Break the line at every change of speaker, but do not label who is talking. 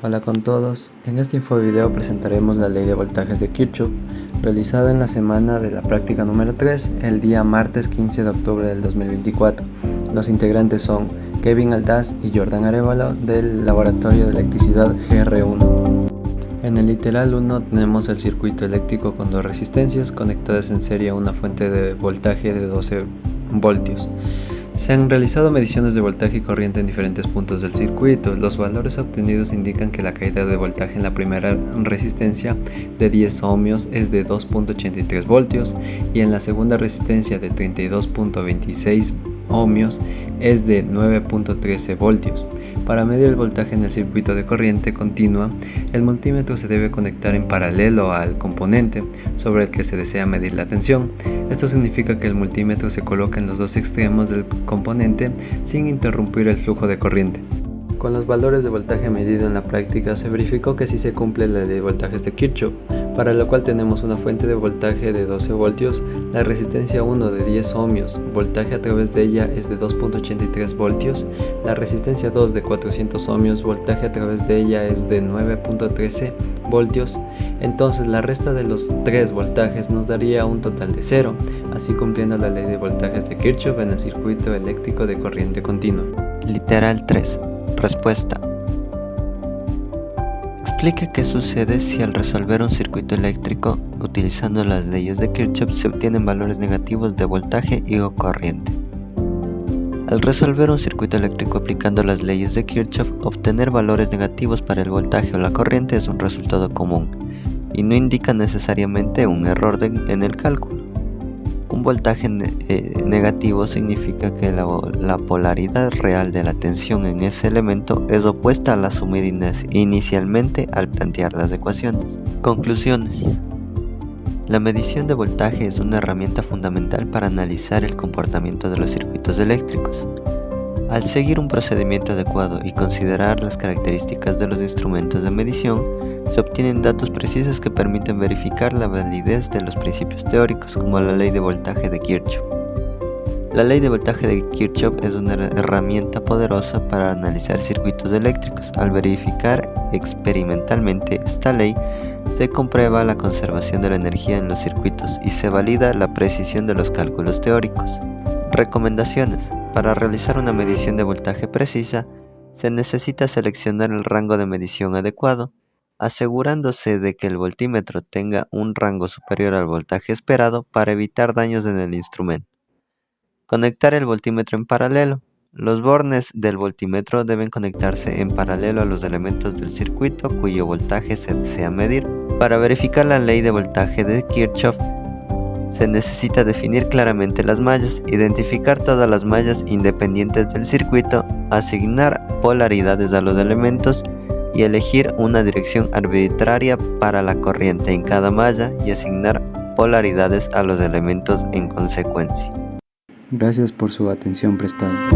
Hola con todos, en este infovideo presentaremos la ley de voltajes de Kirchhoff realizada en la semana de la práctica número 3, el día martes 15 de octubre del 2024. Los integrantes son Kevin Aldaz y Jordan Arevalo del Laboratorio de Electricidad GR1. En el literal 1 tenemos el circuito eléctrico con dos resistencias conectadas en serie a una fuente de voltaje de 12 voltios. Se han realizado mediciones de voltaje y corriente en diferentes puntos del circuito. Los valores obtenidos indican que la caída de voltaje en la primera resistencia de 10 ohmios es de 2.83 voltios y en la segunda resistencia de 32.26 ohmios es de 9.13 voltios. Para medir el voltaje en el circuito de corriente continua, el multímetro se debe conectar en paralelo al componente sobre el que se desea medir la tensión. Esto significa que el multímetro se coloca en los dos extremos del componente sin interrumpir el flujo de corriente. Con los valores de voltaje medido en la práctica se verificó que sí se cumple la ley de voltajes de Kirchhoff, para lo cual tenemos una fuente de voltaje de 12 voltios, la resistencia 1 de 10 ohmios, voltaje a través de ella es de 2.83 voltios, la resistencia 2 de 400 ohmios, voltaje a través de ella es de 9.13 voltios, entonces la resta de los tres voltajes nos daría un total de 0, así cumpliendo la ley de voltajes de Kirchhoff en el circuito eléctrico de corriente continua.
Literal 3. Respuesta. Explique qué sucede si al resolver un circuito eléctrico utilizando las leyes de Kirchhoff se obtienen valores negativos de voltaje y o corriente. Al resolver un circuito eléctrico aplicando las leyes de Kirchhoff, obtener valores negativos para el voltaje o la corriente es un resultado común y no indica necesariamente un error en el cálculo. Un voltaje negativo significa que la polaridad real de la tensión en ese elemento es opuesta a la asumida inicialmente al plantear las ecuaciones. Conclusiones. La medición de voltaje es una herramienta fundamental para analizar el comportamiento de los circuitos eléctricos. Al seguir un procedimiento adecuado y considerar las características de los instrumentos de medición, se obtienen datos precisos que permiten verificar la validez de los principios teóricos, como la ley de voltaje de Kirchhoff. La ley de voltaje de Kirchhoff es una herramienta poderosa para analizar circuitos eléctricos. Al verificar experimentalmente esta ley, se comprueba la conservación de la energía en los circuitos y se valida la precisión de los cálculos teóricos. Recomendaciones. Para realizar una medición de voltaje precisa, se necesita seleccionar el rango de medición adecuado, asegurándose de que el voltímetro tenga un rango superior al voltaje esperado para evitar daños en el instrumento. Conectar el voltímetro en paralelo. Los bornes del voltímetro deben conectarse en paralelo a los elementos del circuito cuyo voltaje se desea medir. Para verificar la ley de voltaje de Kirchhoff, se necesita definir claramente las mallas, identificar todas las mallas independientes del circuito, asignar polaridades a los elementos y elegir una dirección arbitraria para la corriente en cada malla y asignar polaridades a los elementos en consecuencia.
Gracias por su atención prestada.